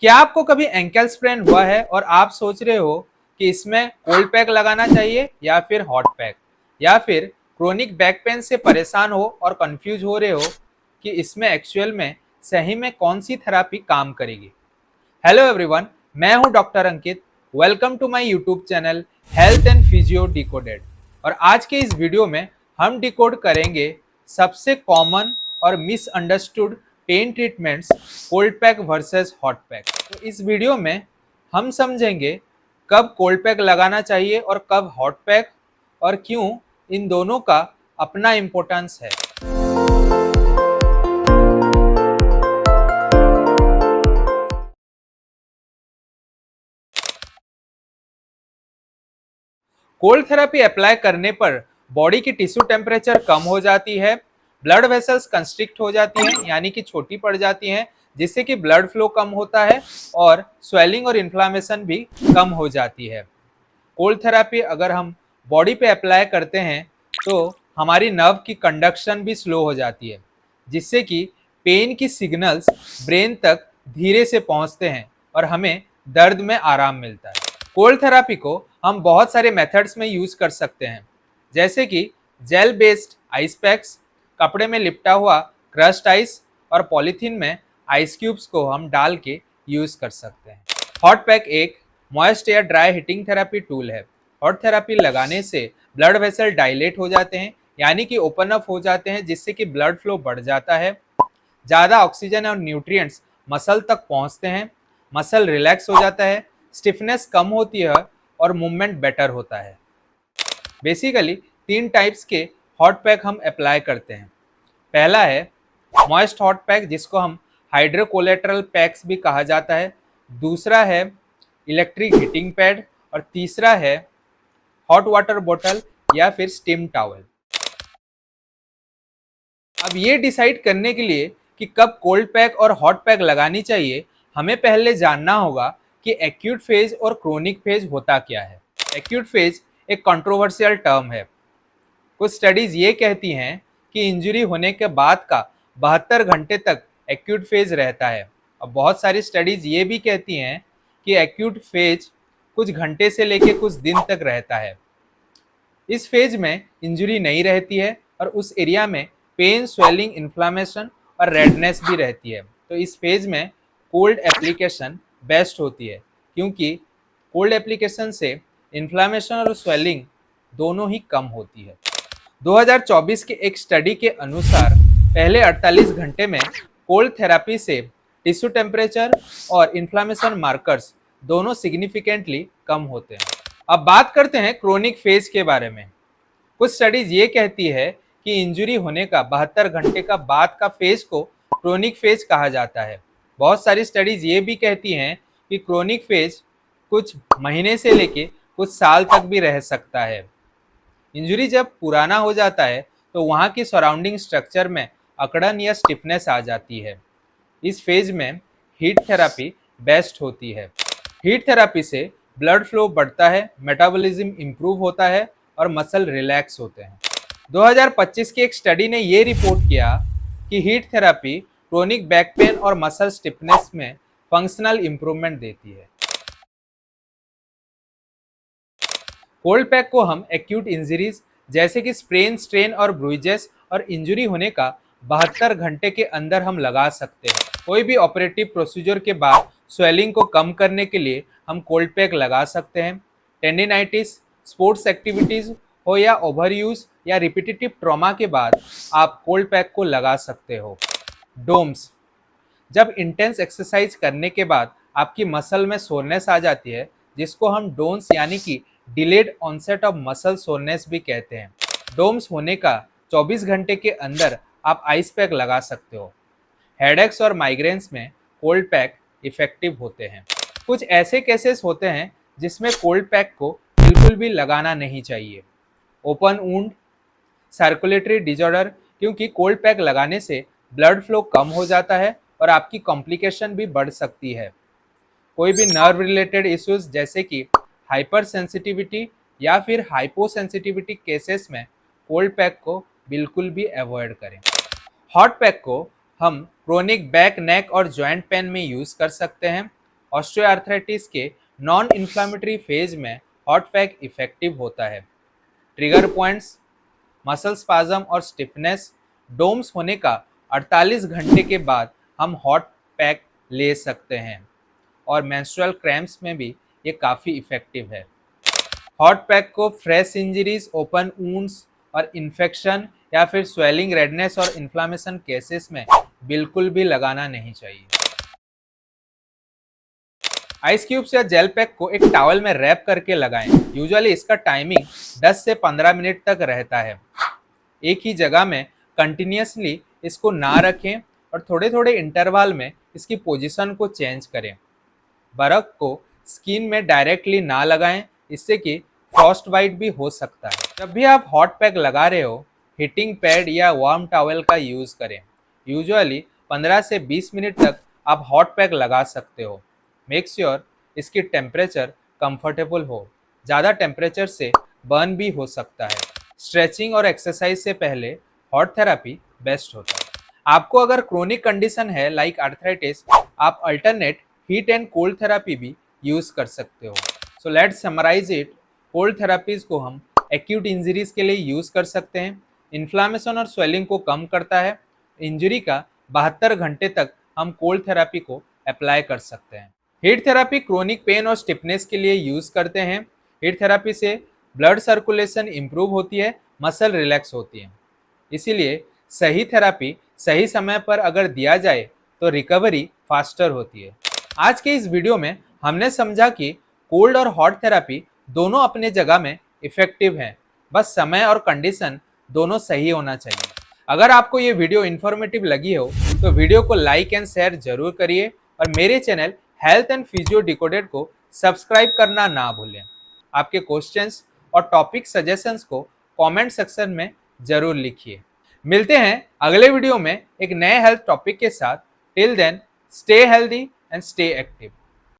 क्या आपको कभी एंकल स्प्रेन हुआ है और आप सोच रहे हो कि इसमें कोल्ड पैक लगाना चाहिए या फिर हॉट पैक, या फिर क्रोनिक बैक पेन से परेशान हो और कंफ्यूज हो रहे हो कि इसमें एक्चुअल में सही में कौन सी थेरापी काम करेगी। हेलो एवरीवन, मैं हूं doctor Ankit. Welcome to my YouTube channel health and physio decoded. और आज के इस वीडियो में हम डिकोड करेंगे सबसे कॉमन और misunderstood pain treatments, cold pack versus hot pack. तो इस वीडियो में हम समझेंगे कब कोल्ड पैक लगाना चाहिए और कब हॉट पैक, और क्यों इन दोनों का अपना इम्पोर्टेंस है। कोल्ड थेरेपी अप्लाई करने पर बॉडी की टिश्यू टेम्परेचर कम हो जाती है, ब्लड वेसल्स कंस्ट्रिक्ट हो जाती हैं यानी कि छोटी पड़ जाती हैं, जिससे कि ब्लड फ्लो कम होता है और स्वेलिंग और इन्फ्लामेशन भी कम हो जाती है। कोल्ड थेरेपी अगर हम बॉडी पे अप्लाई करते हैं तो हमारी नर्व की कंडक्शन भी स्लो हो जाती है, जिससे कि पेन की सिग्नल्स ब्रेन तक धीरे से पहुंचते हैं और हमें दर्द में आराम मिलता है। कोल्ड थेरेपी को हम बहुत सारे मेथड्स में यूज कर सकते हैं, जैसे कि जेल बेस्ड आइस पैक्स, कपड़े में लिपटा हुआ क्रश्ड आइस, और पॉलीथीन में आइस क्यूब्स को हम डाल के यूज कर सकते हैं। हॉट पैक एक मॉइस्ट या ड्राई हीटिंग थेरेपी टूल है। हॉट थेरेपी लगाने से ब्लड वेसल डायलेट हो जाते हैं यानी कि ओपन अप हो जाते हैं, जिससे कि ब्लड फ्लो बढ़ जाता है, ज़्यादा ऑक्सीजन और न्यूट्रिएंट्स मसल तक पहुंचते हैं, मसल रिलैक्स हो जाता है, स्टिफनेस कम होती है और मूवमेंट बेटर होता है। बेसिकली 3 टाइप्स के हॉट पैक हम अप्लाई करते हैं। पहला है मॉइस्ट हॉट पैक, जिसको हम हाइड्रोकोलेटरल पैक्स भी कहा जाता है। दूसरा है इलेक्ट्रिक हीटिंग पैड, और तीसरा है हॉट वाटर बोतल या फिर स्टीम टॉवल। अब ये डिसाइड करने के लिए कि कब कोल्ड पैक और हॉट पैक लगानी चाहिए, हमें पहले जानना होगा कि एक्यूट फेज और क्रोनिक फेज होता क्या है। एक्यूट फेज एक कंट्रोवर्शियल टर्म है। कुछ स्टडीज ये कहती हैं कि इंजरी होने के बाद का 72 घंटे तक एक्यूट फेज रहता है, और बहुत सारी स्टडीज ये भी कहती हैं कि एक्यूट फेज कुछ घंटे से लेकर कुछ दिन तक रहता है। इस फेज में इंजरी नहीं रहती है और उस एरिया में पेन, स्वेलिंग, इन्फ्लामेशन और रेडनेस भी रहती है। तो इस फेज में कोल्ड एप्लीकेशन बेस्ट होती है, क्योंकि कोल्ड एप्लीकेशन से इन्फ्लामेशन और स्वेलिंग दोनों ही कम होती है। 2024 के एक स्टडी के अनुसार पहले 48 घंटे में कोल्ड थेरेपी से टिश्यू टेम्परेचर और इन्फ्लामेशन मार्कर्स दोनों सिग्निफिकेंटली कम होते हैं। अब बात करते हैं क्रोनिक फेज के बारे में। कुछ स्टडीज ये कहती है कि इंजरी होने का 72 घंटे का बाद का फेज को क्रोनिक फेज कहा जाता है। बहुत सारी स्टडीज ये भी कहती हैं कि क्रोनिक फेज कुछ महीने से लेके कुछ साल तक भी रह सकता है। इंजरी जब पुराना हो जाता है तो वहाँ की सराउंडिंग स्ट्रक्चर में अकड़न या स्टिफनेस आ जाती है। इस फेज में हीट थेरेपी बेस्ट होती है। हीट थेरेपी से ब्लड फ्लो बढ़ता है, मेटाबॉलिज्म इंप्रूव होता है और मसल रिलैक्स होते हैं। 2025 की एक स्टडी ने ये रिपोर्ट किया कि heat therapy chronic back pain और मसल स्टिफनेस में फंक्शनल इंप्रूवमेंट देती है। कोल्ड पैक को हम एक्यूट इंजरीज जैसे कि स्प्रेन, स्ट्रेन और ब्रूइजेस और इंजरी होने का 72 घंटे के अंदर हम लगा सकते हैं। कोई भी ऑपरेटिव प्रोसीजर के बाद स्वेलिंग को कम करने के लिए हम कोल्ड पैक लगा सकते हैं। टेंडिनाइटिस, स्पोर्ट्स एक्टिविटीज हो या ओवर यूज या रिपीटेटिव ट्रॉमा के बाद आप कोल्ड पैक को लगा सकते हो। डोम्स, जब इंटेंस एक्सरसाइज करने के बाद आपकी मसल में सोरनेस आ जाती है, जिसको हम डोन्स यानी कि delayed onset of muscle soreness भी कहते हैं। डोम्स होने का 24 घंटे के अंदर आप आइस पैक लगा सकते हो। हेडेक्स और माइग्रेन्स में कोल्ड पैक इफेक्टिव होते हैं। कुछ ऐसे केसेस होते हैं जिसमें कोल्ड पैक को बिल्कुल भी लगाना नहीं चाहिए। ओपन वुंड, सर्कुलेटरी डिजॉर्डर, क्योंकि कोल्ड पैक लगाने से ब्लड फ्लो कम हो जाता है और आपकी कॉम्प्लिकेशन भी बढ़ सकती है। कोई भी नर्व रिलेटेड इश्यूज जैसे कि हाइपर सेंसिटिविटी या फिर हाइपोसेंसिटिविटी केसेस में कोल्ड पैक को बिल्कुल भी अवॉइड करें। हॉट पैक को हम क्रोनिक बैक, नेक और जॉइंट पेन में यूज कर सकते हैं। ऑस्टियोआर्थराइटिस के नॉन इन्फ्लामेटरी फेज में हॉट पैक इफेक्टिव होता है। ट्रिगर पॉइंट्स, मसल स्पाज्म और स्टिफनेस, डोम्स होने का 48 घंटे के बाद हम हॉट पैक ले सकते हैं और मेंस्ट्रुअल क्रैम्प्स में भी ये काफ़ी इफेक्टिव है। हॉट पैक को फ्रेश इंजरीज, ओपन वुंड्स और इन्फेक्शन या फिर स्वेलिंग, रेडनेस और इन्फ्लामेशन केसेस में बिल्कुल भी लगाना नहीं चाहिए। आइस क्यूब्स या जेल पैक को एक टॉवल में रैप करके लगाएं। यूजुअली इसका टाइमिंग 10 से 15 मिनट तक रहता है। एक ही जगह में कंटिन्यूसली इसको ना रखें और थोड़े थोड़े इंटरवल में इसकी पोजीशन को चेंज करें। बर्फ को स्किन में डायरेक्टली ना लगाएं, इससे कि फ्रॉस्ट बाइट भी हो सकता है। जब भी आप हॉट पैक लगा रहे हो, हीटिंग पैड या वार्म टॉवल का यूज़ करें। यूजुअली 15 से 20 मिनट तक आप हॉट पैक लगा सकते हो। मेक श्योर इसकी टेम्परेचर कंफर्टेबल हो, ज़्यादा टेम्परेचर से बर्न भी हो सकता है। स्ट्रेचिंग और एक्सरसाइज से पहले हॉट थेरापी बेस्ट होता है। आपको अगर क्रोनिक कंडीशन है लाइक आर्थराइटिस, आप alternate heat and cold therapy भी यूज़ कर सकते हो। So let's summarise it. Cold therapies को हम एक्यूट इंजरीज के लिए यूज़ कर सकते हैं। इन्फ्लामेशन और स्वेलिंग को कम करता है। इंजरी का 72 घंटे तक हम कोल्ड थेरापी को अप्लाई कर सकते हैं। हीट थेरापी क्रोनिक पेन और स्टिफनेस के लिए यूज़ करते हैं। हीट थेरापी से ब्लड सर्कुलेशन इंप्रूव होती है, मसल रिलैक्स होती है। इसीलिए सही थेरापी सही समय पर अगर दिया जाए तो रिकवरी फास्टर होती है। आज के इस वीडियो में हमने समझा कि कोल्ड और हॉट थेरापी दोनों अपने जगह में इफेक्टिव हैं, बस समय और कंडीशन दोनों सही होना चाहिए। अगर आपको ये वीडियो इन्फॉर्मेटिव लगी हो तो वीडियो को लाइक एंड शेयर जरूर करिए और मेरे channel health and physio decoded को सब्सक्राइब करना ना भूलें। आपके क्वेश्चंस और टॉपिक सजेशंस को कमेंट सेक्शन में जरूर लिखिए। मिलते हैं अगले वीडियो में एक नए हेल्थ टॉपिक के साथ। Till then, stay healthy and stay active.